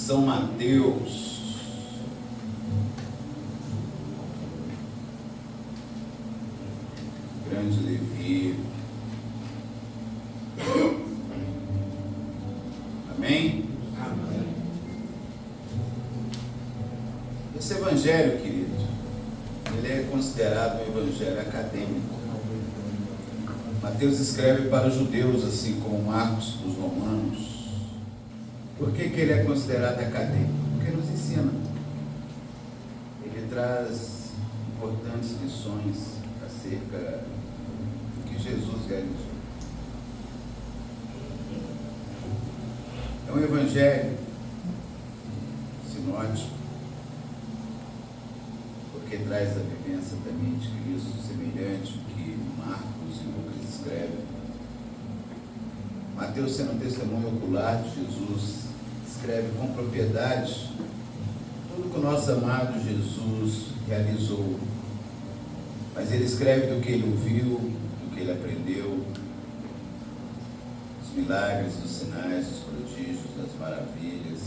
São Mateus. Grande Levi. Amém? Amém. Esse evangelho, querido, ele é considerado um evangelho acadêmico. Mateus escreve para os judeus, assim como Marcos para os romanos. Por que ele é considerado acadêmico? Porque nos ensina. Ele traz importantes lições acerca do que Jesus realizou. É um evangelho sinótico, porque traz a vivência também de Cristo, semelhante ao que Marcos e Lucas escrevem. Mateus, sendo um testemunho ocular de Jesus, escreve com propriedade tudo que o nosso amado Jesus realizou. Mas ele escreve do que ele ouviu, do que ele aprendeu, dos milagres, dos sinais, dos prodígios, das maravilhas,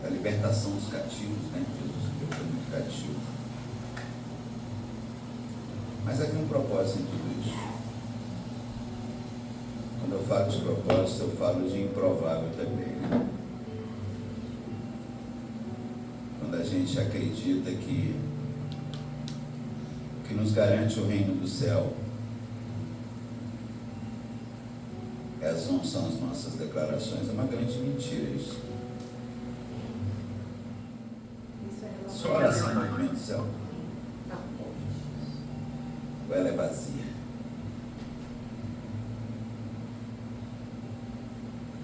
da libertação dos cativos, né? Jesus libertou muito cativo. Mas havia um propósito em tudo isso. Quando eu falo de propósito, eu falo de improvável também, né? Quando a gente acredita que o que nos garante o reino do céu não são as nossas declarações, é uma grande mentira isso. Sua oração movimenta o céu? Ou ela é vazia?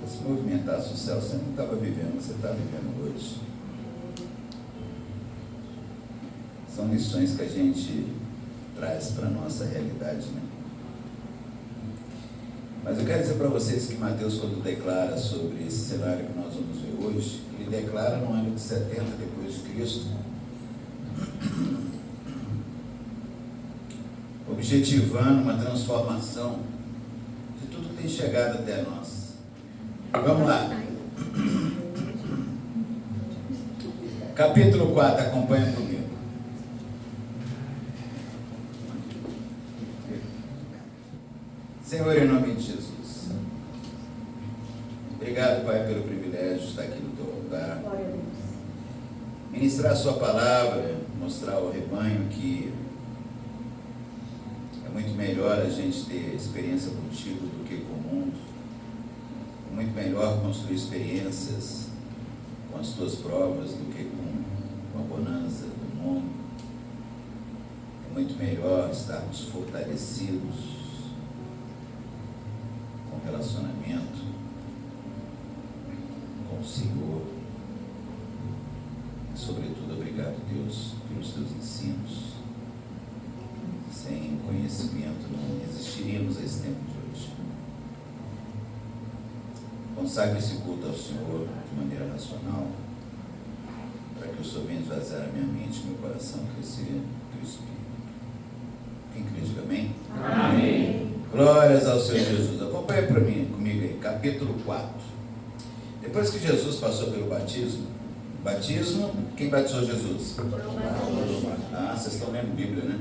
Se movimentasse o céu, você não estava vivendo, você está vivendo hoje. São lições que a gente traz para a nossa realidade, né? Mas eu quero dizer para vocês que Mateus, quando declara sobre esse cenário que nós vamos ver hoje, ele declara no ano de 70 depois de Cristo, objetivando uma transformação de tudo que tem chegado até nós. Vamos lá. Capítulo 4, acompanha comigo. Senhor, em nome de Jesus, obrigado, Pai, pelo privilégio de estar aqui no teu altar, ministrar a sua palavra, mostrar ao rebanho que é muito melhor a gente ter experiência contigo do que com o mundo. É muito melhor construir experiências com as tuas provas do que com a bonança do mundo. É muito melhor estarmos fortalecidos com relacionamento com o Senhor. E, sobretudo, obrigado, Deus, pelos teus ensinos. Sem conhecimento não existiríamos a esse tempo de hoje. Consagre esse culto ao Senhor de maneira racional, para que o Senhor venha esvaziar a minha mente e meu coração, crescer do Espírito. Quem crê, diga amém? Amém. Glórias ao Senhor Jesus. Acompanhe comigo aí, capítulo 4. Depois que Jesus passou pelo batismo, quem batizou Jesus? Ah, vocês estão lendo Bíblia, né?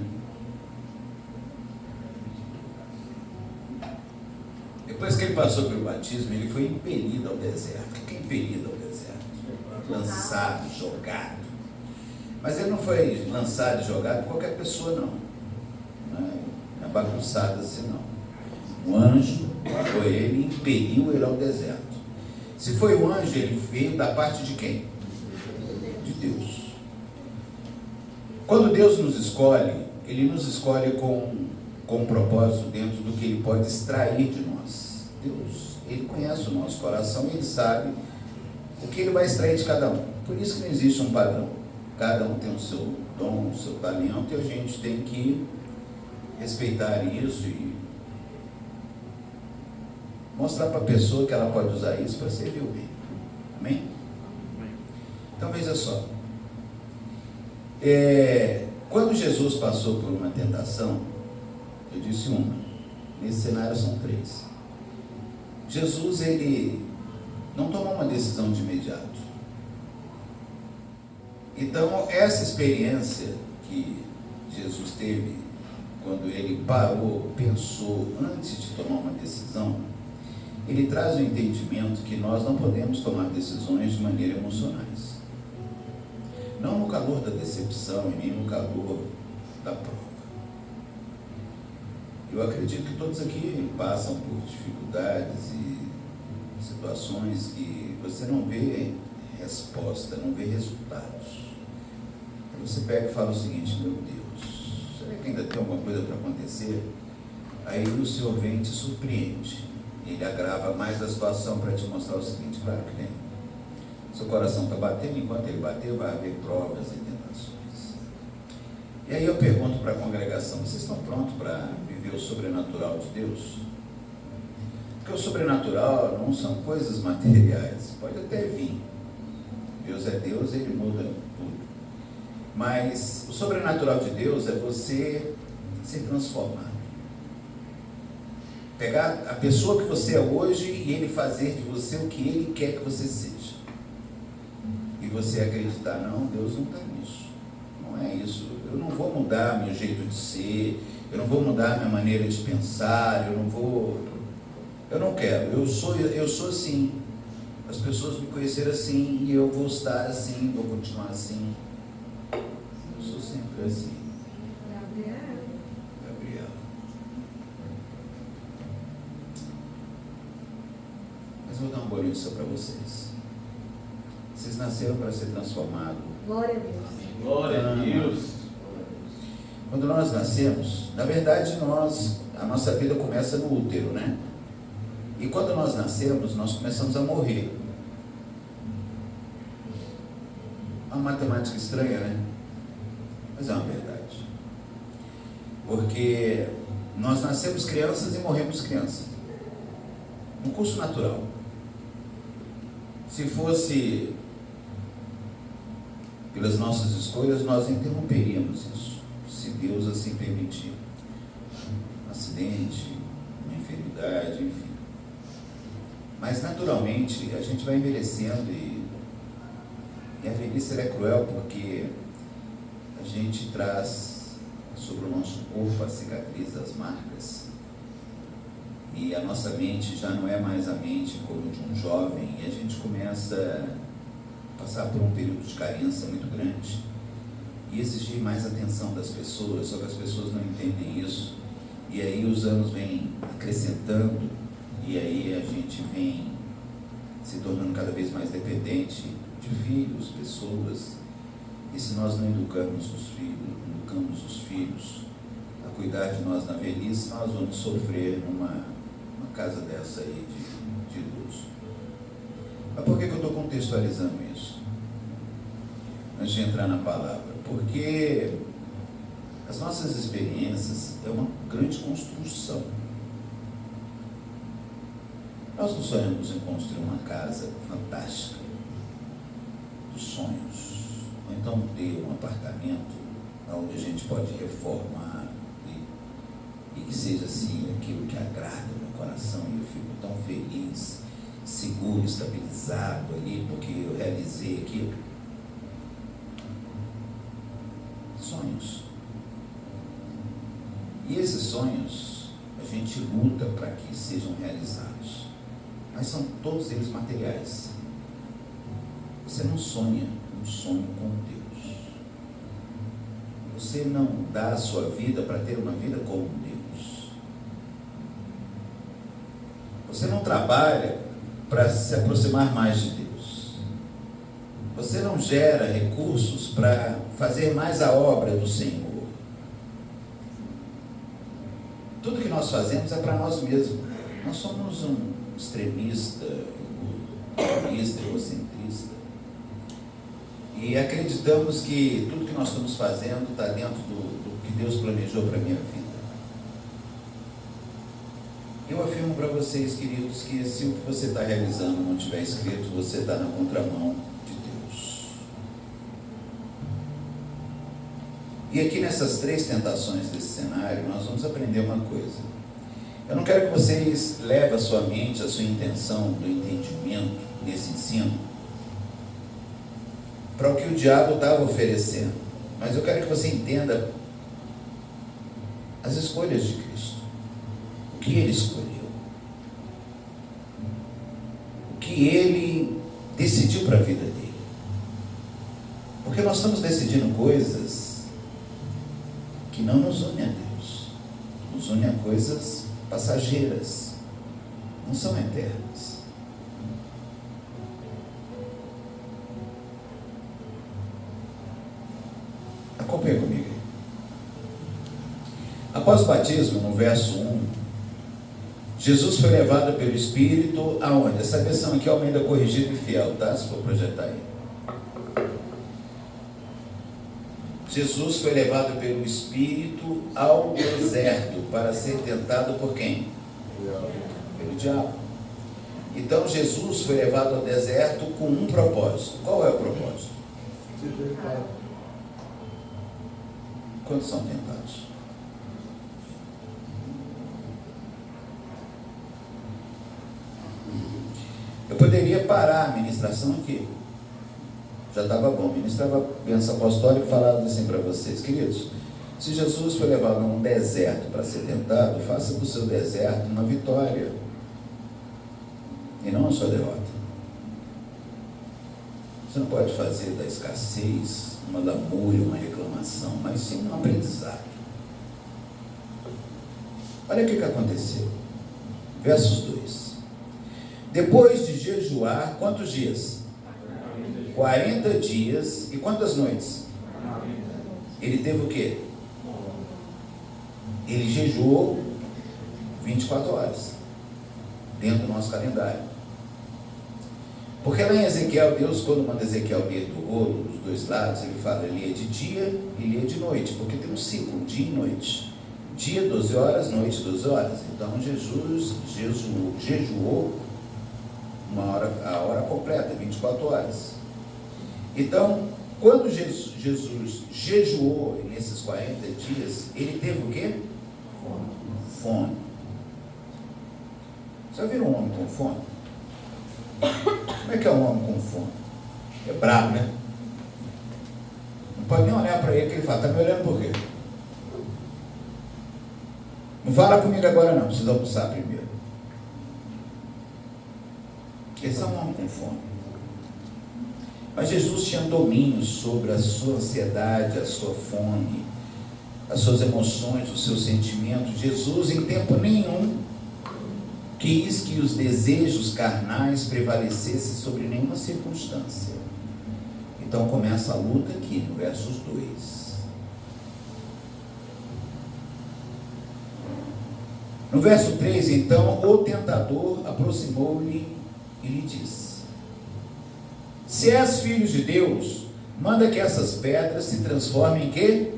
Depois que ele passou pelo batismo, ele foi impelido ao deserto. O que é impelido ao deserto? Lançado, jogado. Mas ele não foi lançado e jogado por qualquer pessoa, não. Não é bagunçado assim, não. O anjo foi ele e impeliu ele ao deserto. Se foi o anjo, ele veio da parte de quem? De Deus. Quando Deus nos escolhe, ele nos escolhe com um propósito dentro do que ele pode extrair de nós. Deus, ele conhece o nosso coração e ele sabe o que ele vai extrair de cada um. Por isso que não existe um padrão. Cada um tem o seu dom, o seu talento, e a gente tem que respeitar isso e mostrar para a pessoa que ela pode usar isso para servir o bem. Amém? Então veja só. Quando Jesus passou por uma tentação, eu disse uma, nesse cenário são 3. Jesus, ele não tomou uma decisão de imediato. Então, essa experiência que Jesus teve, quando ele parou, pensou, antes de tomar uma decisão, ele traz o entendimento que nós não podemos tomar decisões de maneira emocionais. Não no calor da decepção e nem no calor da prova. Eu acredito que todos aqui passam por dificuldades e situações que você não vê resposta, não vê resultados. Aí você pega e fala o seguinte: meu Deus, será que ainda tem alguma coisa para acontecer? Aí o Senhor vem e te surpreende. Ele agrava mais a situação para te mostrar o seguinte: claro que tem. Seu coração está batendo, enquanto ele bater vai haver provas e tentações. E aí eu pergunto para a congregação: vocês estão prontos para viver o sobrenatural de Deus? Porque o sobrenatural não são coisas materiais, pode até vir. Deus é Deus, ele muda tudo. Mas o sobrenatural de Deus é você se transformar. Pegar a pessoa que você é hoje e ele fazer de você o que ele quer que você seja. E você acreditar: não, Deus não está nisso. Não é isso. Eu não vou mudar meu jeito de ser, eu não vou mudar minha maneira de pensar, eu não quero. Eu sou assim. As pessoas me conheceram assim e eu vou estar assim, vou continuar assim. Eu sou sempre assim. Gabriel. Mas vou dar um bolinho só para vocês. Vocês nasceram para ser transformados. Glória a Deus. Glória a Deus. Quando nós nascemos, na verdade a nossa vida começa no útero, né? E quando nós nascemos, nós começamos a morrer. Uma matemática estranha, né? Mas é uma verdade. Porque nós nascemos crianças e morremos crianças. Um curso natural. Se fosse pelas nossas escolhas, nós interromperíamos isso, se Deus assim permitir. Um acidente, uma enfermidade, enfim. Mas naturalmente a gente vai envelhecendo e a velhice é cruel porque a gente traz sobre o nosso corpo a cicatriz, as marcas, e a nossa mente já não é mais a mente como de um jovem, e a gente começa a passar por um período de carência muito grande e exigir mais atenção das pessoas, só que as pessoas não entendem isso, e aí os anos vêm acrescentando, e aí a gente vem se tornando cada vez mais dependente de filhos, pessoas, e se nós não educamos os filhos a cuidar de nós na velhice, nós vamos sofrer numa casa dessa aí de idoso. Mas por que eu estou contextualizando isso? Antes de entrar na palavra, porque as nossas experiências é uma grande construção. Nós não sonhamos em construir uma casa fantástica dos sonhos, ou então ter um apartamento onde a gente pode reformar e que seja assim aquilo que agrada o meu coração, e eu fico tão feliz, seguro, estabilizado ali, porque eu realizei aquilo. Sonhos. E esses sonhos a gente luta para que sejam realizados, mas são todos eles materiais. Você não sonha um sonho com Deus. Você não dá a sua vida para ter uma vida com Deus. Você não trabalha para se aproximar mais de Deus. Você não gera recursos para fazer mais a obra do Senhor. Tudo que nós fazemos é para nós mesmos. Nós somos um extremista, egoísta, egocentrista. E acreditamos que tudo que nós estamos fazendo está dentro do que Deus planejou para a minha vida. Eu afirmo para vocês, queridos, que se o que você está realizando não estiver escrito, você está na contramão de Deus. E aqui nessas 3 tentações desse cenário, nós vamos aprender uma coisa. Eu não quero que vocês levem a sua mente, a sua intenção do entendimento nesse ensino para o que o diabo estava oferecendo, mas eu quero que você entenda as escolhas de Cristo, o que ele escolheu, o que ele decidiu para a vida dele, porque nós estamos decidindo coisas que não nos unem a Deus, nos unem a coisas passageiras, não são eternas. Acompanhe comigo aí. Após o batismo, no verso 1, Jesus foi levado pelo Espírito aonde? Essa versão aqui é Almeida Corrigida e Fiel, tá? Se for projetar aí. Jesus foi levado pelo Espírito ao deserto para ser tentado por quem? Pelo diabo. Então Jesus foi levado ao deserto com um propósito. Qual é o propósito? Quantos são tentados? Eu poderia parar a ministração aqui. Já estava bom. Ministrava a bênção apostólica e falava assim para vocês, queridos. Se Jesus foi levado a um deserto para ser tentado, faça do seu deserto uma vitória e não a sua derrota. Você não pode fazer da escassez uma lamúria, uma reclamação, mas sim um aprendizado. Olha o que aconteceu. Versos 2. Depois de jejuar, quantos dias? 40 dias. E quantas noites? Ele teve o quê? Ele jejuou 24 horas, dentro do nosso calendário. Porque lá em Ezequiel, Deus, quando manda Ezequiel ler do rolo, dos dois lados, ele fala, ele lia de dia e lia de noite, porque tem um ciclo, dia e noite. Dia 12 horas, noite 12 horas. Então Jesus jejuou a hora completa, 24 horas. Então, quando Jesus jejuou nesses 40 dias, ele teve o quê? Fome. Já viram um homem com fome? Como é que é um homem com fome? É brabo, né? Não pode nem olhar para ele que ele fala, está me olhando por quê? Não fala comigo agora não, precisa almoçar primeiro. Esse é um homem com fome. Mas Jesus tinha domínio sobre a sua ansiedade, a sua fome, as suas emoções, os seus sentimentos. Jesus, em tempo nenhum, quis que os desejos carnais prevalecessem sobre nenhuma circunstância. Então começa a luta aqui, no versos 2. No verso 3, então, o tentador aproximou-lhe e lhe disse: se és filho de Deus, manda que essas pedras se transformem em quê?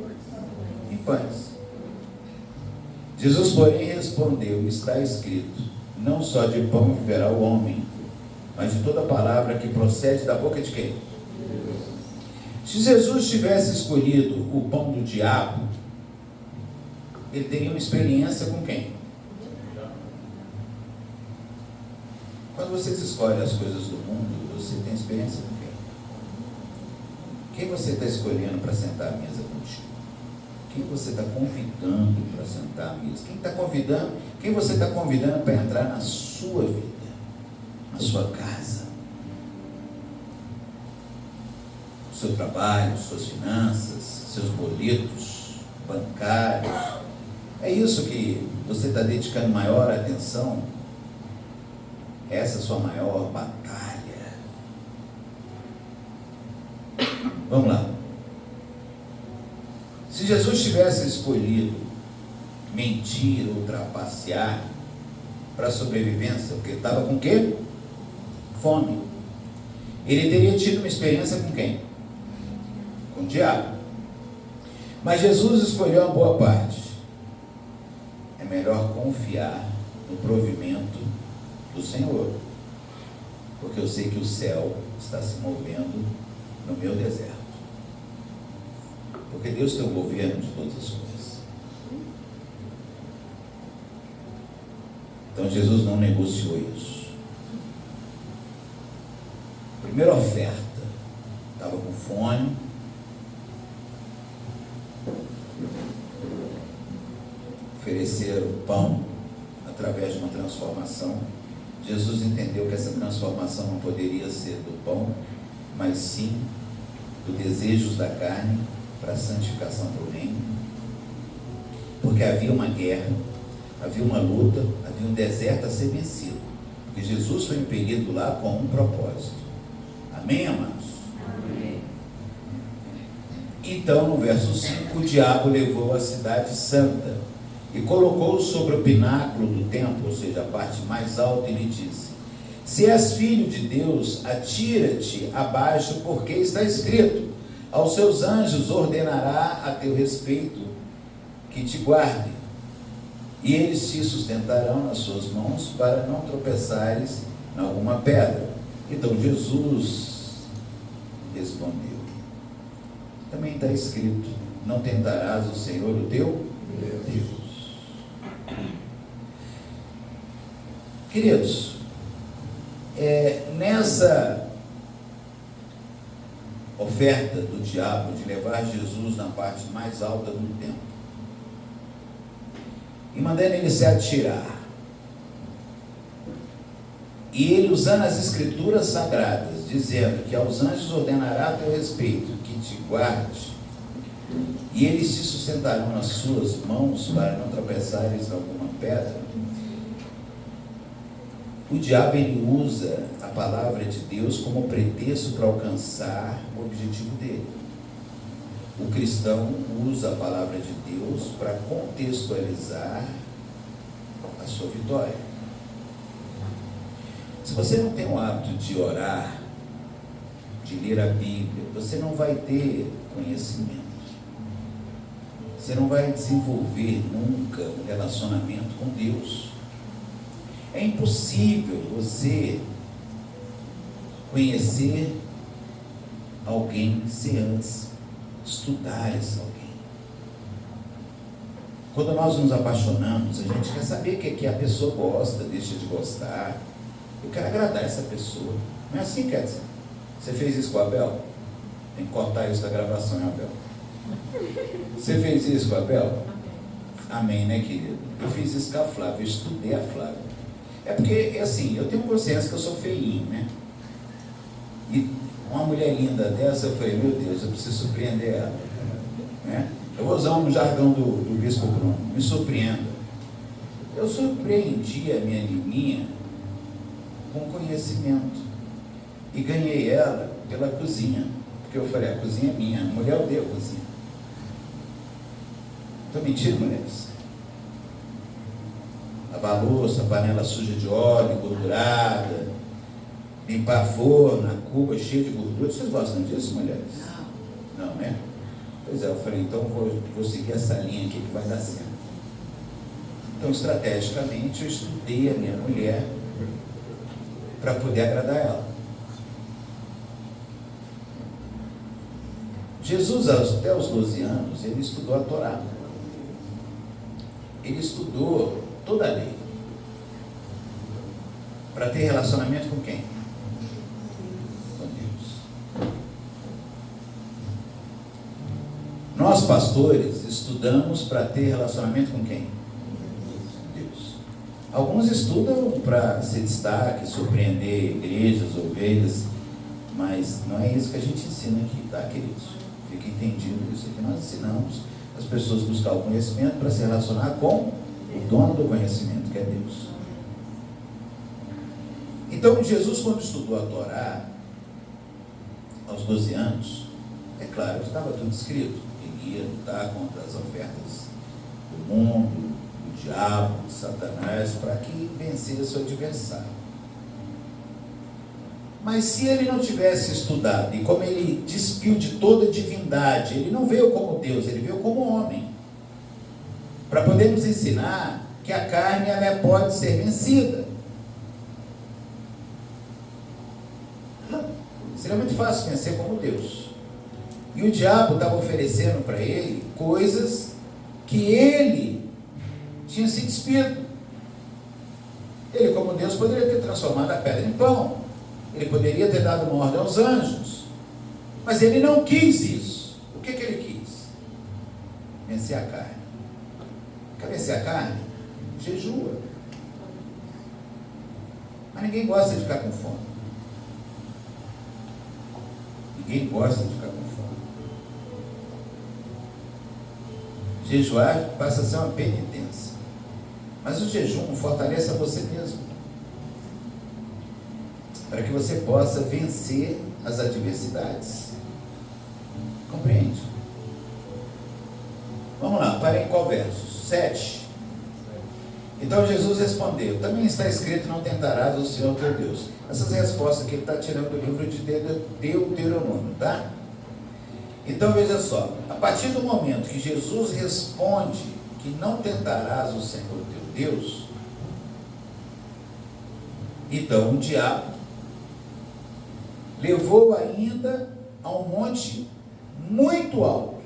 Em pães. Jesus, porém, respondeu: está escrito, não só de pão viverá o homem, mas de toda palavra que procede da boca de quem? Se Jesus tivesse escolhido o pão do diabo, ele teria uma experiência com quem? Quando vocês escolhem as coisas do mundo, você tem experiência com quem? Quem você está escolhendo para sentar à mesa contigo? Quem você está convidando para sentar à mesa? Quem você está convidando para entrar na sua vida, na sua casa, no seu trabalho, suas finanças, seus boletos bancários? É isso que você está dedicando maior atenção? Essa é a sua maior batalha. Vamos lá. Se Jesus tivesse escolhido mentir ou trapacear para a sobrevivência, porque estava com o quê? Fome. Ele teria tido uma experiência com quem? Com o diabo. Mas Jesus escolheu a boa parte. É melhor confiar no provimento do Senhor, porque eu sei que o céu está se movendo no meu deserto, porque Deus tem o governo de todas as coisas. Então Jesus não negociou isso. Primeira oferta. Estava com fome. Ofereceram pão através de uma transformação. Jesus entendeu que essa transformação não poderia ser do pão, mas sim dos desejos da carne para a santificação do reino. Porque havia uma guerra, havia uma luta, havia um deserto a ser vencido. Porque Jesus foi impelido lá com um propósito. Amém, amados? Amém. Então, no verso 5, o diabo levou a cidade santa e colocou sobre o pináculo do templo, ou seja, a parte mais alta, e lhe disse: se és filho de Deus, atira-te abaixo, porque está escrito: aos seus anjos ordenará a teu respeito que te guarde, e eles te sustentarão nas suas mãos, para não tropeçares em alguma pedra. Então Jesus respondeu: também está escrito: não tentarás o Senhor o teu Deus. Queridos, nessa oferta do diabo de levar Jesus na parte mais alta do templo e mandando ele se atirar, e ele usando as escrituras sagradas, dizendo que aos anjos ordenará a teu respeito que te guarde, e eles te sustentarão nas suas mãos para não tropeçares em alguma pedra. O diabo, ele usa a palavra de Deus como pretexto para alcançar o objetivo dele. O cristão usa a palavra de Deus para contextualizar a sua vitória. Se você não tem o hábito de orar, de ler a Bíblia, você não vai ter conhecimento. Você não vai desenvolver nunca um relacionamento com Deus. É impossível você conhecer alguém se antes estudar esse alguém. Quando nós nos apaixonamos, a gente quer saber o que a pessoa gosta, deixa de gostar. Eu quero agradar essa pessoa. Não é assim, Kézia? Você fez isso com a Abel? Tem que cortar isso da gravação, hein, Abel? Você fez isso com a Abel? Amém, né, querido? Eu fiz isso com a Flávia, eu estudei a Flávia. É porque, assim, eu tenho consciência que eu sou feinho, né? E uma mulher linda dessa, eu falei: meu Deus, eu preciso surpreender ela, né? Eu vou usar um jargão do Bispo Bruno: me surpreenda. Eu surpreendi a minha Liminha com conhecimento e ganhei ela pela cozinha, porque eu falei: a cozinha é minha, a mulher odeia a cozinha. Estou mentindo, mulheres? Lavar a louça, panela suja de óleo, gordurada, limpar forno, a cuba cheia de gordura. Vocês gostam disso, mulheres? Não. Não, né? Pois é, eu falei: então vou seguir essa linha aqui que vai dar certo. Então, estrategicamente, eu estudei a minha mulher para poder agradar ela. Jesus, até os 12 anos, ele estudou a Torá. Ele estudou toda a lei. Para ter relacionamento com quem? Com Deus. Nós, pastores, estudamos para ter relacionamento com quem? Deus. Alguns estudam para ser destaque, surpreender igrejas, ovelhas, mas não é isso que a gente ensina aqui, tá, queridos? Fica entendido isso aqui. Nós ensinamos as pessoas a buscar o conhecimento para se relacionar com o dono do conhecimento, que é Deus. Então, Jesus, quando estudou a Torá, aos 12 anos, é claro, estava tudo escrito. Ele ia lutar contra as ofertas do mundo, do diabo, de Satanás, para que vencesse o adversário. Mas se ele não tivesse estudado, e como ele despiu de toda a divindade, ele não veio como Deus, ele veio como homem, para poder nos ensinar que a carne, ela pode ser vencida. Seria muito fácil vencer como Deus. E o diabo estava oferecendo para ele coisas que ele tinha se despido. Ele, como Deus, poderia ter transformado a pedra em pão. Ele poderia ter dado uma ordem aos anjos, mas ele não quis isso. O que ele quis? Vencer a carne. Quer vencer a carne? Jejua. Mas ninguém gosta de ficar com fome. Ninguém gosta de ficar com fome. Jejuar passa a ser uma penitência. Mas o jejum fortalece a você mesmo, para que você possa vencer as adversidades. Compreende? Vamos lá, para em qual verso? 7. Então Jesus respondeu: também está escrito, não tentarás o Senhor teu Deus. Essas respostas que ele está tirando do livro de Deuteronômio, tá? Então veja só, a partir do momento que Jesus responde que não tentarás o Senhor teu Deus, então o diabo levou ainda a um monte muito alto,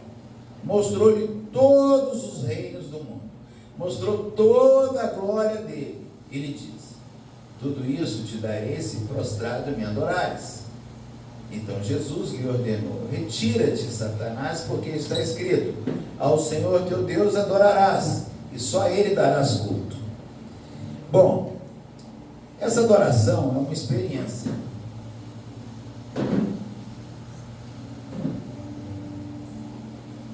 mostrou-lhe todos os reinos do mundo, mostrou toda a glória dele, e lhe diz: tudo isso te darei se prostrado me adorares. Então Jesus lhe ordenou: retira-te, Satanás, porque está escrito: ao Senhor teu Deus adorarás, e só a ele darás culto. Bom, essa adoração é uma experiência.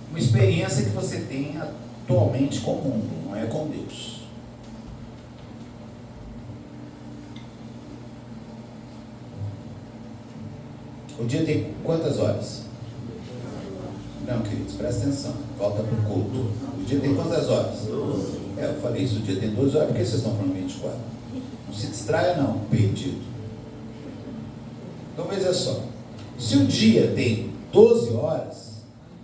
Uma experiência que você tem atualmente com o mundo, não é com Deus. O dia tem quantas horas? Não, queridos, presta atenção, volta para o culto. O dia tem quantas horas? 12. Eu falei isso, o dia tem 12 horas, por que vocês estão falando 24? Não se distraia não, perdido. Então veja só, se o dia tem 12 horas,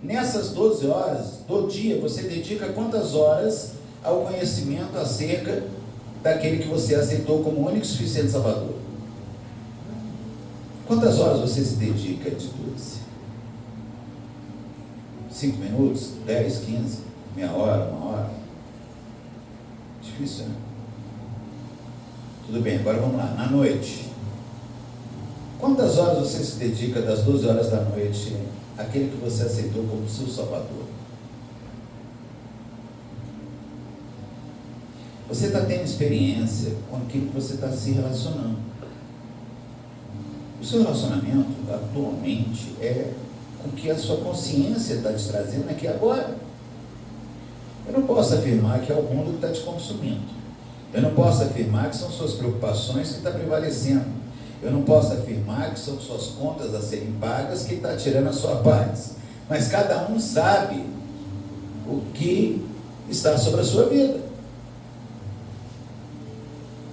nessas 12 horas do dia, você dedica quantas horas ao conhecimento acerca daquele que você aceitou como único e suficiente Salvador? Quantas horas você se dedica de 12? 5 minutos? 10, 15? Meia hora? Uma hora? Difícil, né? Tudo bem, agora vamos lá. Na noite, quantas horas você se dedica das 12 horas da noite àquele que você aceitou como seu Salvador? Você está tendo experiência com aquilo que você está se relacionando. O seu relacionamento atualmente é com o que a sua consciência está te trazendo aqui agora. Eu não posso afirmar que é o mundo que está te consumindo. Eu não posso afirmar que são suas preocupações que estão prevalecendo. Eu não posso afirmar que são suas contas a serem pagas que está tirando a sua paz. Mas cada um sabe o que está sobre a sua vida.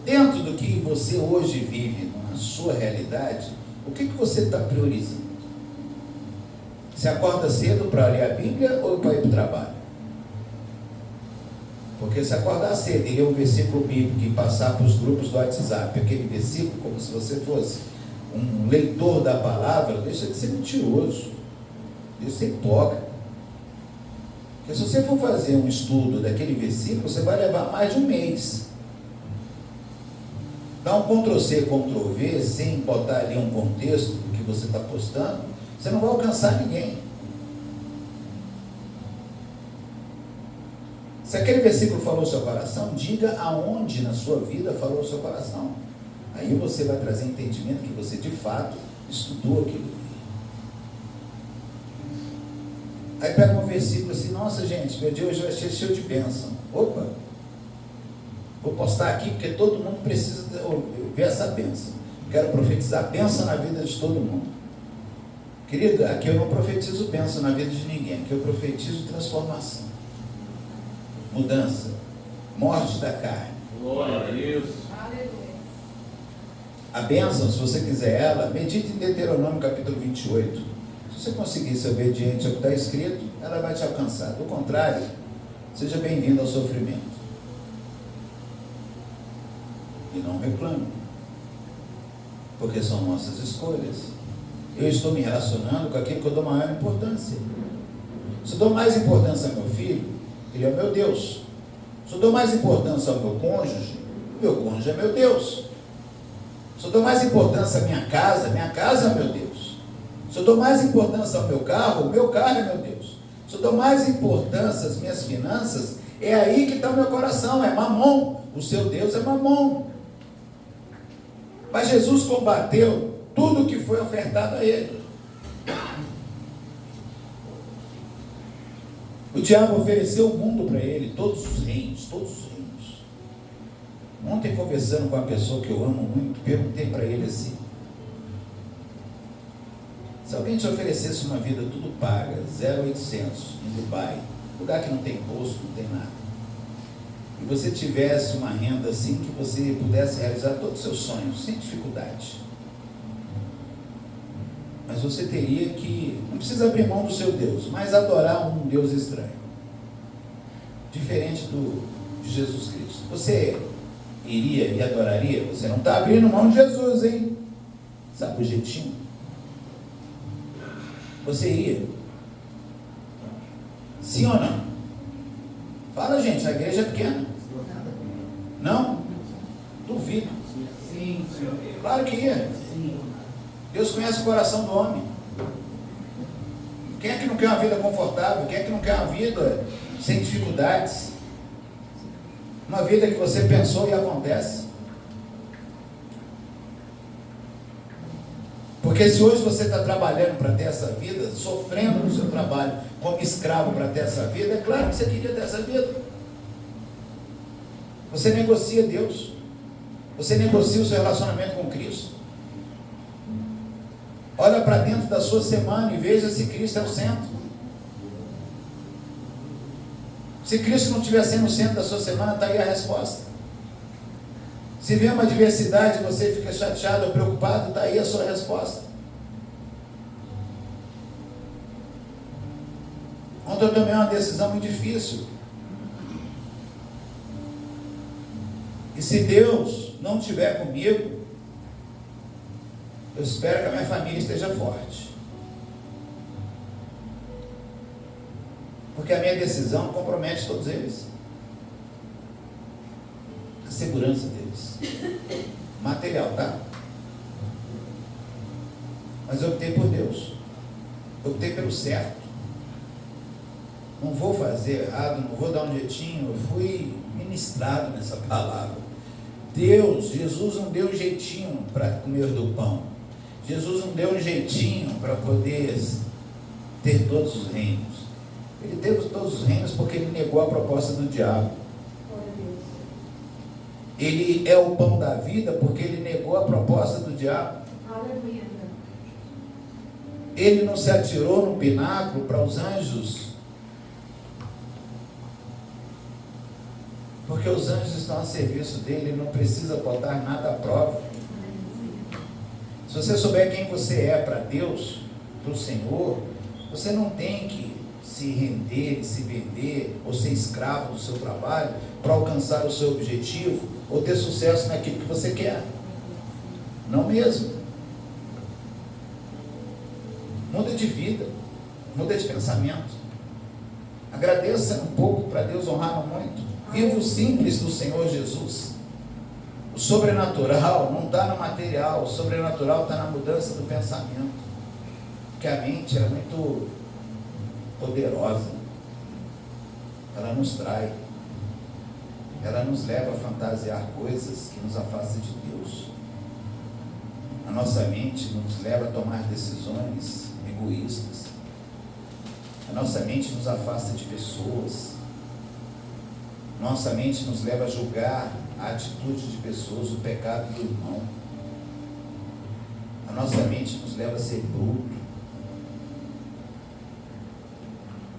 Dentro do que você hoje vive na sua realidade, o que você está priorizando? Você acorda cedo para ler a Bíblia ou para ir para o trabalho? Porque se acordar cedo e ler um versículo bíblico e passar para os grupos do WhatsApp, aquele versículo como se você fosse um leitor da palavra, deixa de ser mentiroso, deixa de ser hipócrita. Porque se você for fazer um estudo daquele versículo, você vai levar mais de um mês. Dá um Ctrl+C, Ctrl+V, sem botar ali um contexto do que você está postando, você não vai alcançar ninguém. Se aquele versículo falou o seu coração, diga aonde na sua vida falou o seu coração. Aí você vai trazer entendimento que você de fato estudou aquilo. Aí pega um versículo assim: nossa gente, meu dia hoje vai ser cheio de bênção. Opa! Vou postar aqui porque todo mundo precisa ver essa bênção. Quero profetizar bênção na vida de todo mundo. Querido, aqui eu não profetizo bênção na vida de ninguém. Aqui eu profetizo transformação, mudança, morte da carne. Glória a Deus. A bênção, se você quiser ela, medite em Deuteronômio capítulo 28. Se você conseguir ser obediente ao que está escrito, ela vai te alcançar. Do contrário, seja bem-vindo ao sofrimento. E não reclame, porque são nossas escolhas. Eu estou me relacionando com aquilo que eu dou maior importância. Se eu dou mais importância ao meu filho, ele é o meu Deus. Se eu dou mais importância ao meu cônjuge é meu Deus. Se eu dou mais importância à minha casa é meu Deus. Se eu dou mais importância ao meu carro é meu Deus. Se eu dou mais importância às minhas finanças, é aí que está o meu coração, é Mamon. O seu Deus é Mamon. Mas Jesus combateu tudo que foi ofertado a ele. O diabo ofereceu o mundo para ele, todos os reinos. Ontem, conversando com uma pessoa que eu amo muito, perguntei para ele assim: se alguém te oferecesse uma vida tudo paga, 0,800 em Dubai, lugar que não tem imposto, não tem nada, e você tivesse uma renda assim que você pudesse realizar todos os seus sonhos, sem dificuldade, mas você teria que, não precisa abrir mão do seu Deus, mas adorar um Deus estranho, diferente de Jesus Cristo, você iria e adoraria? Você não está abrindo mão de Jesus, hein? Sabe o jeitinho? Você iria? Sim ou não? Fala, gente, a igreja é pequena. Não? Duvido. Sim, senhor. Claro que ia. Deus conhece o coração do homem. Quem é que não quer uma vida confortável? Quem é que não quer uma vida sem dificuldades? Uma vida que você pensou e acontece. Porque se hoje você está trabalhando para ter essa vida, sofrendo no seu trabalho como escravo para ter essa vida, é claro que você queria ter essa vida. Você negocia Deus. Você negocia o seu relacionamento com Cristo. Olha para dentro da sua semana e veja se Cristo é o centro. Se Cristo não estiver sendo o centro da sua semana, está aí a resposta. Se vê uma adversidade e você fica chateado ou preocupado, está aí a sua resposta. Ontem eu tomei uma decisão muito difícil. E se Deus não estiver comigo, eu espero que a minha família esteja forte. Porque a minha decisão compromete todos eles. A segurança deles. Material, tá? Mas eu optei por Deus. Eu optei pelo certo. Não vou fazer errado, não vou dar um jeitinho. Eu fui ministrado nessa palavra. Deus, Jesus não deu um jeitinho para comer do pão. Jesus não deu um jeitinho para poder ter todos os reinos. Ele teve todos os reinos porque ele negou a proposta do diabo. Ele é o pão da vida porque ele negou a proposta do diabo. Ele não se atirou no pináculo para os anjos, porque os anjos estão a serviço dele. Ele não precisa botar nada à prova. Se você souber quem você é para Deus, para o Senhor, você não tem que se render, se vender, ou ser escravo do seu trabalho para alcançar o seu objetivo, ou ter sucesso naquilo que você quer. Não mesmo. Muda de vida, muda de pensamento. Agradeça um pouco para Deus honrar muito. Viva o simples do Senhor Jesus. O sobrenatural não está no material, o sobrenatural está na mudança do pensamento. Porque a mente é muito poderosa, ela nos trai, ela nos leva a fantasiar coisas que nos afastam de Deus. A nossa mente nos leva a tomar decisões egoístas, a nossa mente nos afasta de pessoas, nossa mente nos leva a julgar a atitude de pessoas, o pecado do irmão, a nossa mente nos leva a ser bruto.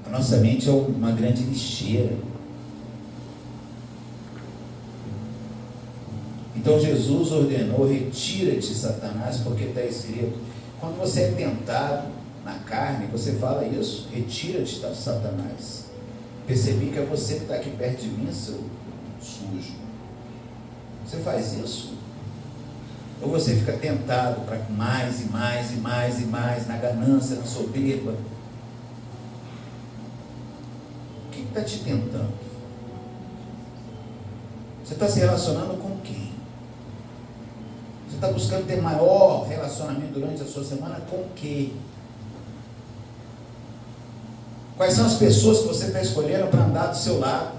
A nossa mente é uma grande lixeira. Então Jesus ordenou: retira-te, Satanás, porque está escrito. Quando você é tentado na carne, você fala isso: retira-te, Satanás. Percebi que é você que está aqui perto de mim, seu sujo. Você faz isso? Ou você fica tentado para mais e mais e mais e mais, na ganância, na soberba? O que está te tentando? Você está se relacionando com quem? Você está buscando ter maior relacionamento durante a sua semana com o quê? Quais são as pessoas que você está escolhendo para andar do seu lado?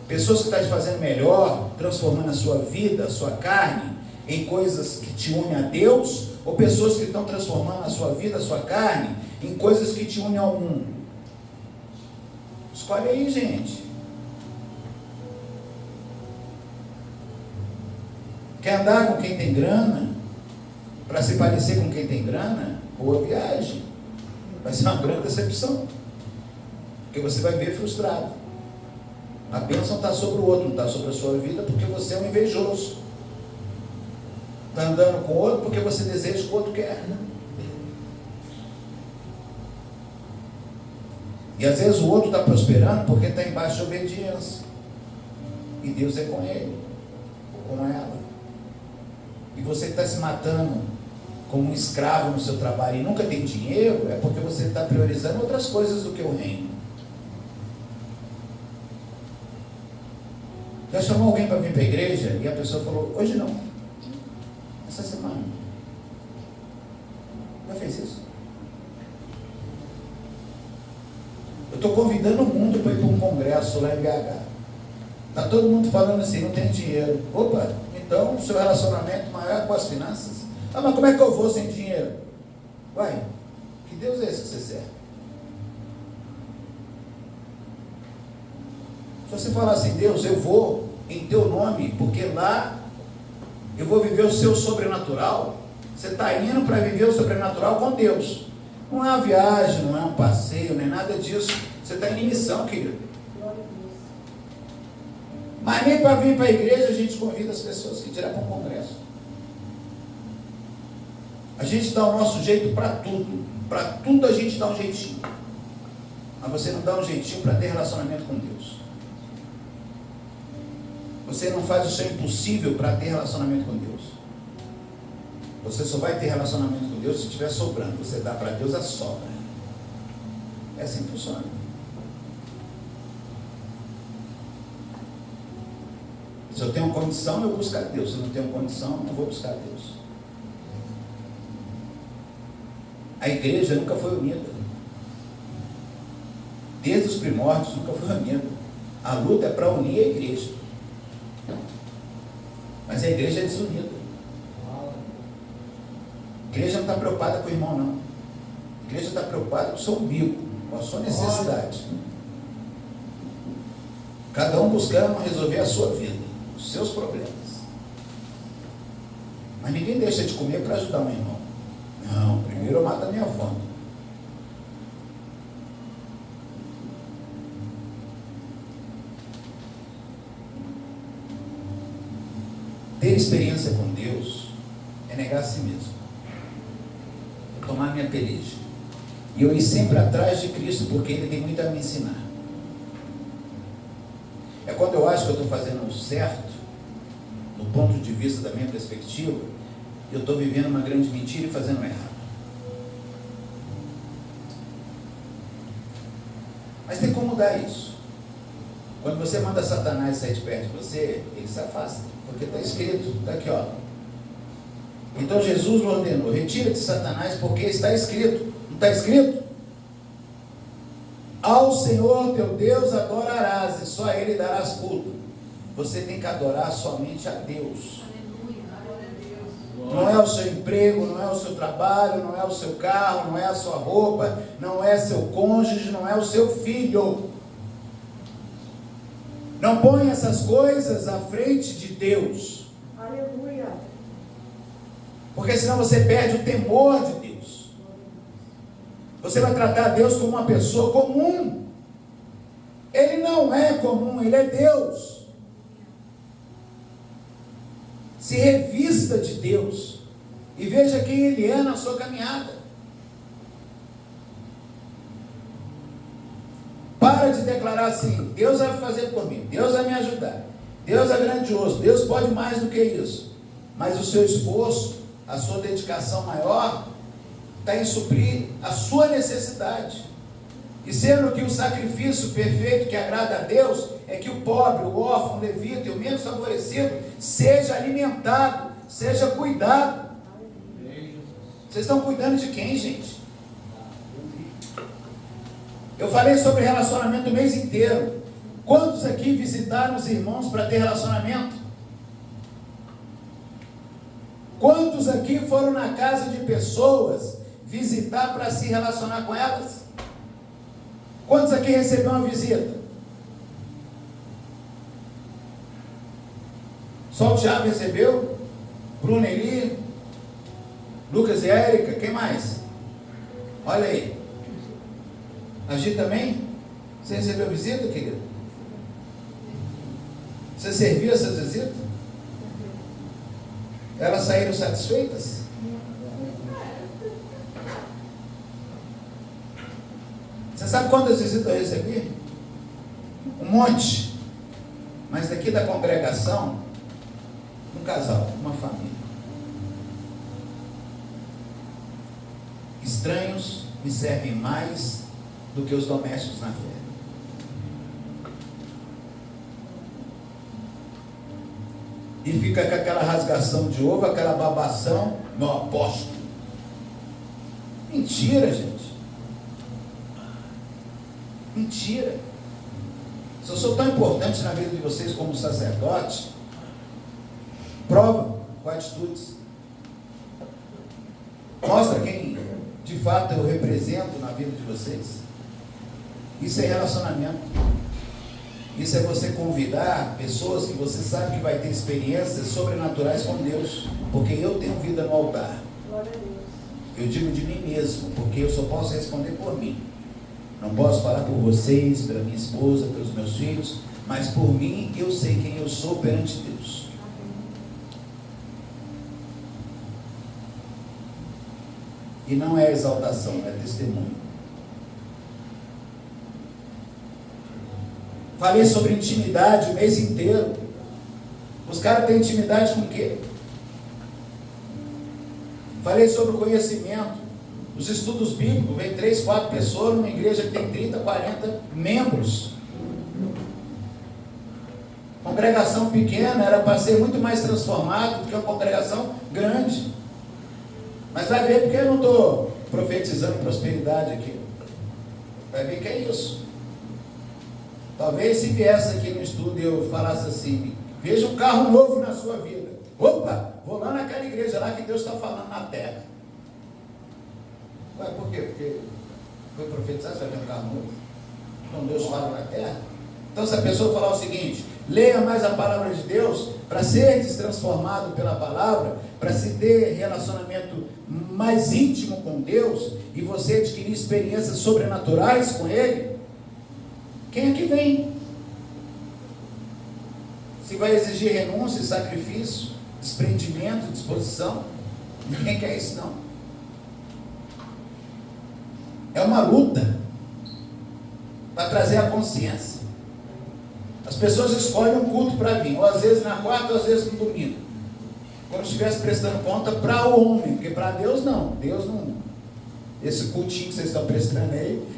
Pessoas que estão te fazendo melhor, transformando a sua vida, a sua carne, em coisas que te unem a Deus? Ou pessoas que estão transformando a sua vida, a sua carne, em coisas que te unem ao mundo? Escolhe aí, gente. Quer andar com quem tem grana? Para se parecer com quem tem grana? Boa viagem. Vai ser uma grande decepção. Porque você vai ver frustrado. A bênção está sobre o outro, não está sobre a sua vida, porque você é um invejoso. Está andando com o outro porque você deseja o que o outro quer. E às vezes o outro está prosperando porque está embaixo de obediência. E Deus é com ele, ou com ela. E você que está se matando como um escravo no seu trabalho e nunca tem dinheiro, é porque você está priorizando outras coisas do que o reino. Já chamou alguém para vir para a igreja e a pessoa falou, hoje não, essa semana. Já fez isso? Eu estou convidando o mundo para ir para um congresso lá em BH. Está todo mundo falando assim, não tem dinheiro. Opa, então o seu relacionamento maior com as finanças. Ah, mas como é que eu vou sem dinheiro? Uai, que Deus é esse que você serve? Se você falar assim, Deus, eu vou em teu nome, porque lá eu vou viver o seu sobrenatural. Você está indo para viver o sobrenatural com Deus. Não é uma viagem, não é um passeio, não é nada disso. Você está em missão, querido. Mas nem para vir para a igreja a gente convida as pessoas que tiram para um congresso. A gente dá o nosso jeito para tudo. Para tudo a gente dá um jeitinho. Mas você não dá um jeitinho para ter relacionamento com Deus. Você não faz o seu impossível para ter relacionamento com Deus. Você só vai ter relacionamento com Deus se estiver sobrando. Você dá para Deus a sobra. É assim que funciona. Se eu tenho condição, eu busco a Deus. Se eu não tenho condição, eu não vou buscar a Deus. A igreja nunca foi unida. Desde os primórdios nunca foi unida. A luta é para unir a igreja. Mas a igreja é desunida. A igreja não está preocupada com o irmão, não. A igreja está preocupada com o seu umbigo, com a sua necessidade. Cada um buscando resolver a sua vida, os seus problemas. Mas ninguém deixa de comer para ajudar o irmão. Não, primeiro eu mato a minha fome. Ter experiência com Deus é negar a si mesmo. É tomar minha peleja. E eu ir sempre atrás de Cristo, porque Ele tem muito a me ensinar. É quando eu acho que eu estou fazendo certo, do ponto de vista da minha perspectiva, eu estou vivendo uma grande mentira e fazendo errado. Mas tem como mudar isso. Quando você manda Satanás sair de perto de você, ele se afasta. Porque está escrito, está aqui, ó. Então Jesus ordenou, retira-te Satanás, porque está escrito. Não está escrito? Ao Senhor teu Deus adorarás, e só a Ele darás culto. Você tem que adorar somente a Deus. Não é o seu emprego, não é o seu trabalho, não é o seu carro, não é a sua roupa, não é seu cônjuge, não é o seu filho. Não põe essas coisas à frente de Deus. Aleluia. Porque senão você perde o temor de Deus. Você vai tratar Deus como uma pessoa comum. Ele não é comum, Ele é Deus. Se revista de Deus e veja quem Ele é na sua caminhada. Para de declarar assim, Deus vai fazer por mim, Deus vai me ajudar, Deus é grandioso, Deus pode mais do que isso. Mas o seu esforço, a sua dedicação maior, está em suprir a sua necessidade. E sendo que o sacrifício perfeito que agrada a Deus é que o pobre, o órfão, o levita e o menos favorecido seja alimentado, seja cuidado. Vocês estão cuidando de quem, gente? Eu falei sobre relacionamento o mês inteiro. Quantos aqui visitaram os irmãos para ter relacionamento? Quantos aqui foram na casa de pessoas visitar para se relacionar com elas? Quantos aqui receberam uma visita? Só o Thiago recebeu? Bruno Eli? Lucas e Érica? Quem mais? Olha aí. A Gi também? Você recebeu visita, querido? Você serviu essas visitas? Elas saíram satisfeitas? Você sabe quantas visitas eu recebi? Um monte. Mas daqui da congregação, um casal, uma família. Estranhos me servem mais do que os domésticos na fé. E fica com aquela rasgação de ovo, aquela babação, meu apóstolo. Mentira, gente. Mentira. Se eu sou tão importante na vida de vocês como sacerdote, prova com atitudes. Mostra quem de fato eu represento na vida de vocês. Isso é relacionamento. Isso é você convidar pessoas que você sabe que vai ter experiências sobrenaturais com Deus. Porque eu tenho vida no altar. Glória a Deus. Eu digo de mim mesmo, porque eu só posso responder por mim. Não posso falar por vocês, pela minha esposa, pelos meus filhos, mas por mim eu sei quem eu sou perante Deus. E não é exaltação, é testemunho. Falei sobre intimidade o mês inteiro. Os caras têm intimidade com o quê? Falei sobre o conhecimento. Os estudos bíblicos, vem 3, 4 pessoas numa igreja que tem 30, 40 membros. Congregação pequena era para ser muito mais transformado do que uma congregação grande. Mas vai ver porque eu não estou profetizando prosperidade aqui. Vai ver que é isso. Talvez se viesse aqui no estudo e eu falasse assim, veja um carro novo na sua vida. Opa, vou lá naquela igreja lá que Deus está falando na terra. Ué, por quê? Porque foi profetizar, você vai ter um carro novo? Então Deus fala na terra. Então se a pessoa falar o seguinte, leia mais a palavra de Deus, para ser transformado pela palavra, para se ter relacionamento mais íntimo com Deus, e você adquirir experiências sobrenaturais com Ele, quem é que vem? Se vai exigir renúncia, sacrifício, desprendimento, disposição, ninguém quer isso não. É uma luta para trazer a consciência. As pessoas escolhem um culto para vir, ou às vezes na quarta, ou às vezes no domingo, como se estivesse prestando conta para o homem, porque para Deus não. Deus não. Esse cultinho que vocês estão prestando aí,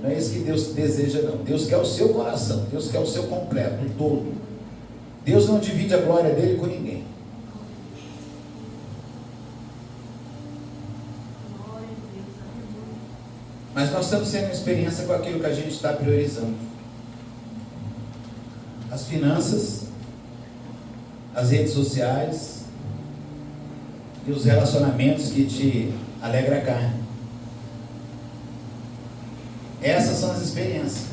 não é isso que Deus deseja não. Deus quer o seu coração, Deus quer o seu completo, o todo. Deus não divide a glória dele com ninguém. Mas nós estamos tendo experiência com aquilo que a gente está priorizando. As finanças, as redes sociais e os relacionamentos que te alegram a carne. Essas são as experiências.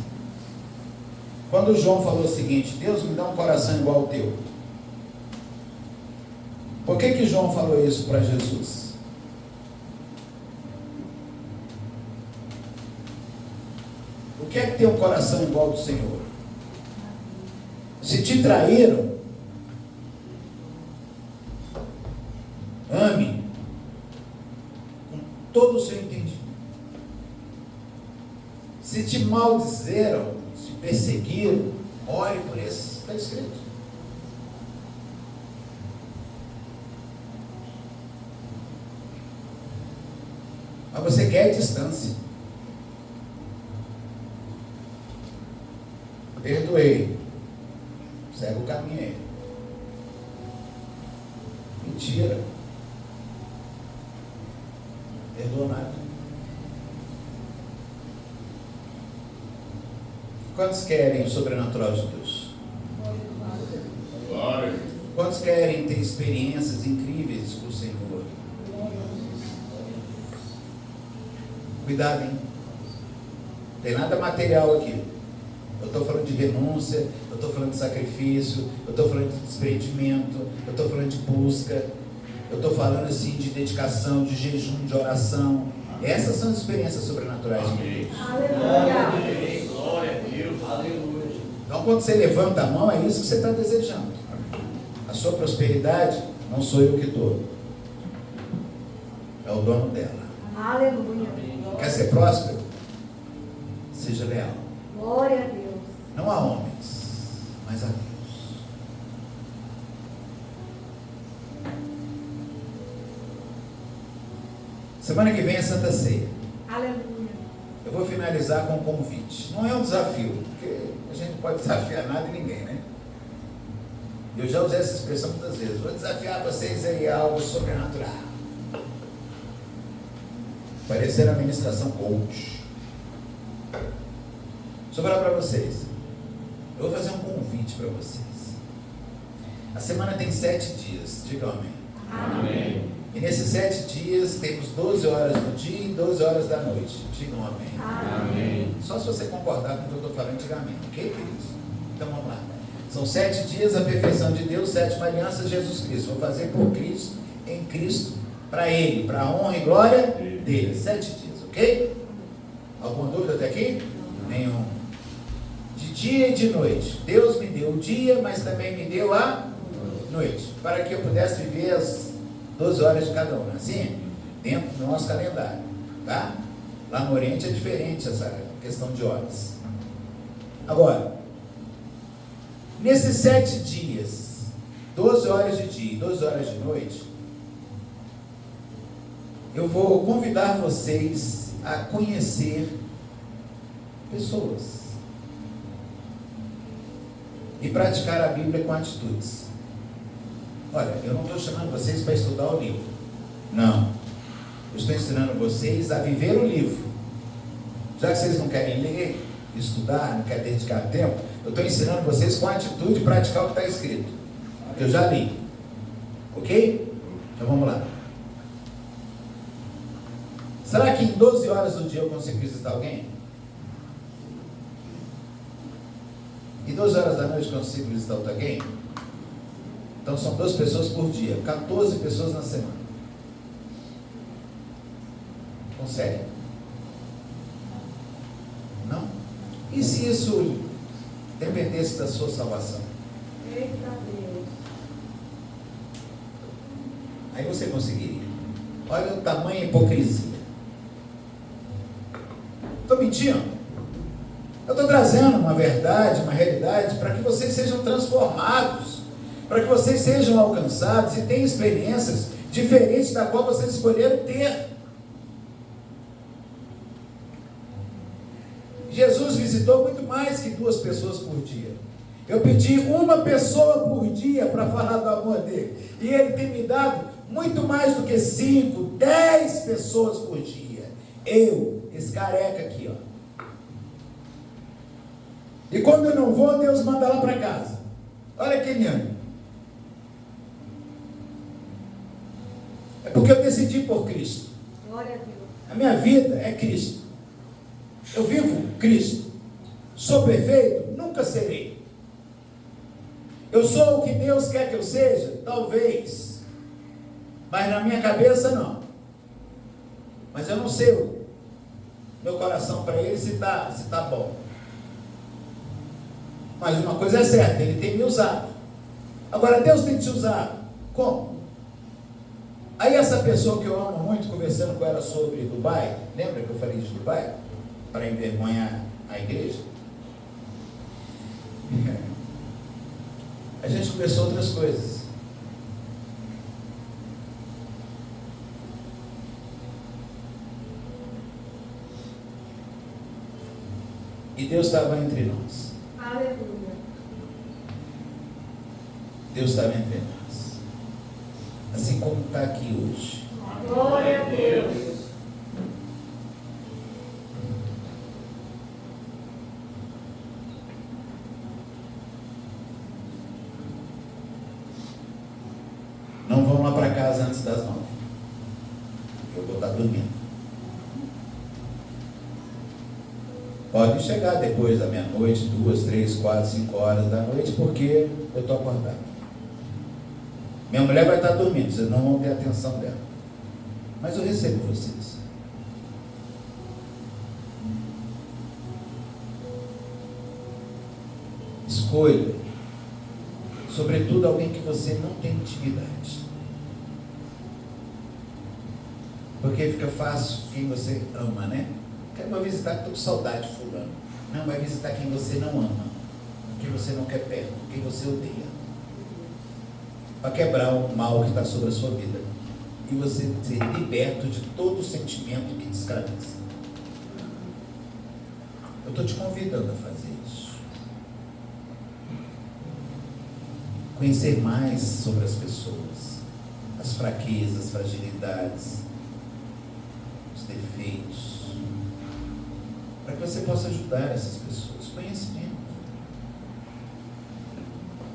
Quando João falou o seguinte, Deus me dá um coração igual ao teu. Por que João falou isso para Jesus? O que é que tem um coração igual ao do Senhor? Se te traíram, ame com todo o seu entendimento. Se te maldizeram, se perseguiram, ore por esses. Está escrito. Mas você quer distância. Perdoei. Segue o caminho aí. Mentira. Perdoa nada. Quantos querem o sobrenatural de Deus? Glória. Quantos querem ter experiências incríveis com o Senhor? Cuidado, hein? Não tem nada material aqui. Eu estou falando de renúncia, eu estou falando de sacrifício, eu estou falando de desprendimento, eu estou falando de busca, eu estou falando assim de dedicação, de jejum, de oração. Essas são as experiências sobrenaturais de Deus. Aleluia. Glória a Deus. Aleluia. Então, quando você levanta a mão, é isso que você está desejando. A sua prosperidade não sou eu que dou, é o dono dela. Aleluia. Quer ser próspero? Seja leal. Glória a Deus. Não a homens, mas a Deus. Semana que vem é Santa Ceia. Aleluia. Eu vou finalizar com um convite. Não é um desafio, porque a gente não pode desafiar nada e ninguém, né? Eu já usei essa expressão muitas vezes. Vou desafiar vocês aí a algo sobrenatural. Parecer a ministração coach. Deixa eu falar para vocês. Eu vou fazer um convite para vocês. A semana tem 7 dias. Diga amém. Amém. E nesses 7 dias temos 12 horas do dia e 12 horas da noite. Digam amém. Amém. Só se você concordar com o que eu estou falando, diga amém. Ok, queridos? Então vamos lá. São 7 dias a perfeição de Deus, 7ª aliança de Jesus Cristo. Vou fazer por Cristo, em Cristo, para Ele, para a honra e glória dele. 7 dias, ok? Alguma dúvida até aqui? Nenhum. De dia e de noite. Deus me deu o dia, mas também me deu a noite. Para que eu pudesse viver as 12 horas de cada uma. Assim, dentro do nosso calendário. Tá? Lá no Oriente é diferente essa questão de horas. Agora, nesses 7 dias, 12 horas de dia e 12 horas de noite, eu vou convidar vocês a conhecer pessoas e praticar a Bíblia com atitudes. Olha, eu não estou chamando vocês para estudar o livro. Não. Eu estou ensinando vocês a viver o livro. Já que vocês não querem ler, estudar, não querem dedicar tempo, eu estou ensinando vocês com atitude praticar o que está escrito. Eu já li. Ok? Então vamos lá. Será que em 12 horas do dia eu consigo visitar alguém? Em 12 horas da noite eu consigo visitar alguém? Então são 2 pessoas por dia, 14 pessoas na semana. Consegue? Não? E se isso dependesse da sua salvação? Eita Deus. Aí você conseguiria. Olha o tamanho da hipocrisia. Estou mentindo? Eu estou trazendo uma verdade, uma realidade, para que vocês sejam transformados, para que vocês sejam alcançados e tenham experiências diferentes da qual vocês escolheram ter. Jesus visitou muito mais que 2 pessoas por dia. Eu pedi 1 pessoa por dia para falar do amor dele. E ele tem me dado muito mais do que 5, 10 pessoas por dia. Eu, esse careca aqui, ó. E quando eu não vou, Deus manda lá para casa. Olha que lindo. É porque eu decidi por Cristo. Glória a Deus. A minha vida é Cristo. Eu vivo Cristo. Sou perfeito? Nunca serei. Eu sou o que Deus quer que eu seja? Talvez. Mas na minha cabeça não. Mas eu não sei o meu coração para ele se tá bom. Mas uma coisa é certa, ele tem me usado. Agora Deus tem te usado. Como? Aí essa pessoa que eu amo muito, conversando com ela sobre Dubai, lembra que eu falei de Dubai? Para envergonhar a igreja? A gente conversou outras coisas. E Deus estava entre nós. Aleluia. Deus estava entre nós. assim como está aqui hoje. Glória a Deus. Não vão lá para casa antes das 9. Eu vou estar dormindo. Pode chegar depois da meia-noite, 2, 3, 4, 5 horas da noite, porque eu estou acordado. Minha mulher vai estar dormindo, vocês não vão ter atenção dela. Mas eu recebo vocês. Escolha, sobretudo, alguém que você não tem intimidade. Porque fica fácil quem você ama, né? Quero visitar que estou com saudade de fulano. Não, vai visitar quem você não ama, quem você não quer perto, quem você odeia. Para quebrar o mal que está sobre a sua vida. E você ser liberto de todo sentimento que te escraviza. Eu estou te convidando a fazer isso. Conhecer mais sobre as pessoas, as fraquezas, as fragilidades, os defeitos, para que você possa ajudar essas pessoas. Conhecimento.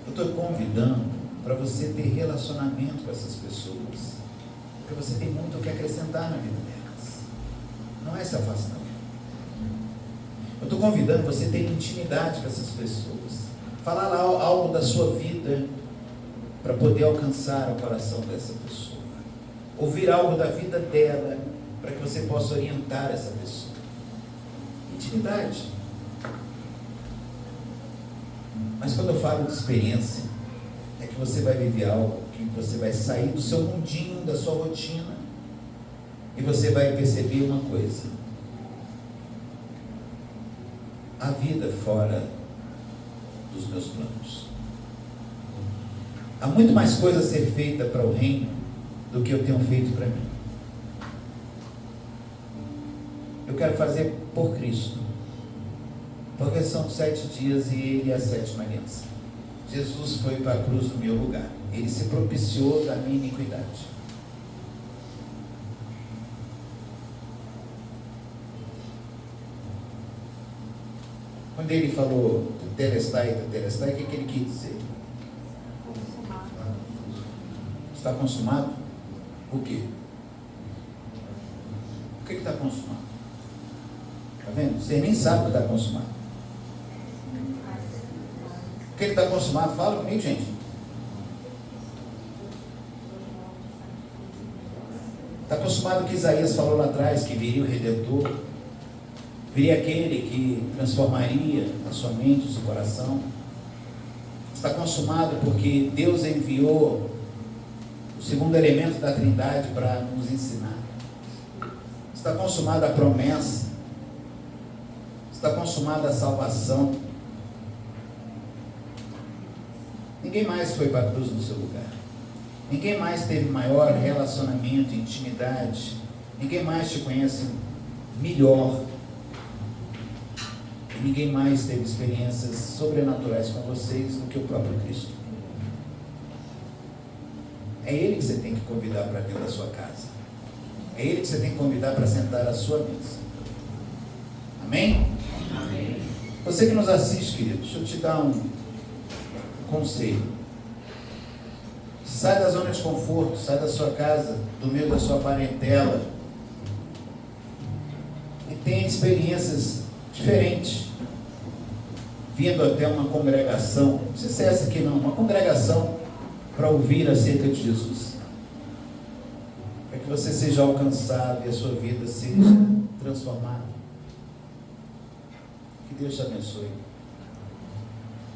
Eu estou convidando para você ter relacionamento com essas pessoas, porque você tem muito o que acrescentar na vida delas. Não é se afastar. Eu estou convidando você a ter intimidade com essas pessoas, falar lá algo da sua vida para poder alcançar o coração dessa pessoa, ouvir algo da vida dela para que você possa orientar essa pessoa. Intimidade. Mas quando eu falo de experiência, é que você vai viver algo, que você vai sair do seu mundinho, da sua rotina, e você vai perceber uma coisa: a vida fora dos meus planos. Há muito mais coisa a ser feita para o reino do que eu tenho feito para mim. Eu quero fazer por Cristo, porque são 7 dias e Ele é a 7ª aliança. Jesus foi para a cruz no meu lugar. Ele se propiciou da minha iniquidade. Quando ele falou Telestai, o que ele quis dizer? Está consumado? O quê? O que está consumado? Está vendo? Você nem sabe o que está consumado. O que está consumado? Fala comigo, gente. Está consumado o que Isaías falou lá atrás, que viria o Redentor, viria aquele que transformaria a sua mente, o seu coração. Está consumado porque Deus enviou o segundo elemento da Trindade para nos ensinar. Está consumada a promessa. Está consumada a salvação. Ninguém mais foi para a cruz no seu lugar. Ninguém mais teve maior relacionamento, intimidade. Ninguém mais te conhece melhor. E ninguém mais teve experiências sobrenaturais com vocês do que o próprio Cristo. É Ele que você tem que convidar para dentro da sua casa. É Ele que você tem que convidar para sentar à sua mesa. Amém? Amém. Você que nos assiste, querido, deixa eu te dar um conselho. Sai da zona de conforto, sai da sua casa, do meio da sua parentela e tenha experiências diferentes, vindo até uma congregação. Não precisa ser essa aqui não, uma congregação para ouvir acerca de Jesus, para que você seja alcançado e a sua vida seja transformada. Que Deus te abençoe,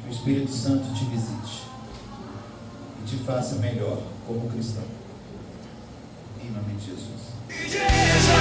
que o Espírito Santo te visite e te faça melhor como cristão, em nome de Jesus. Igreja,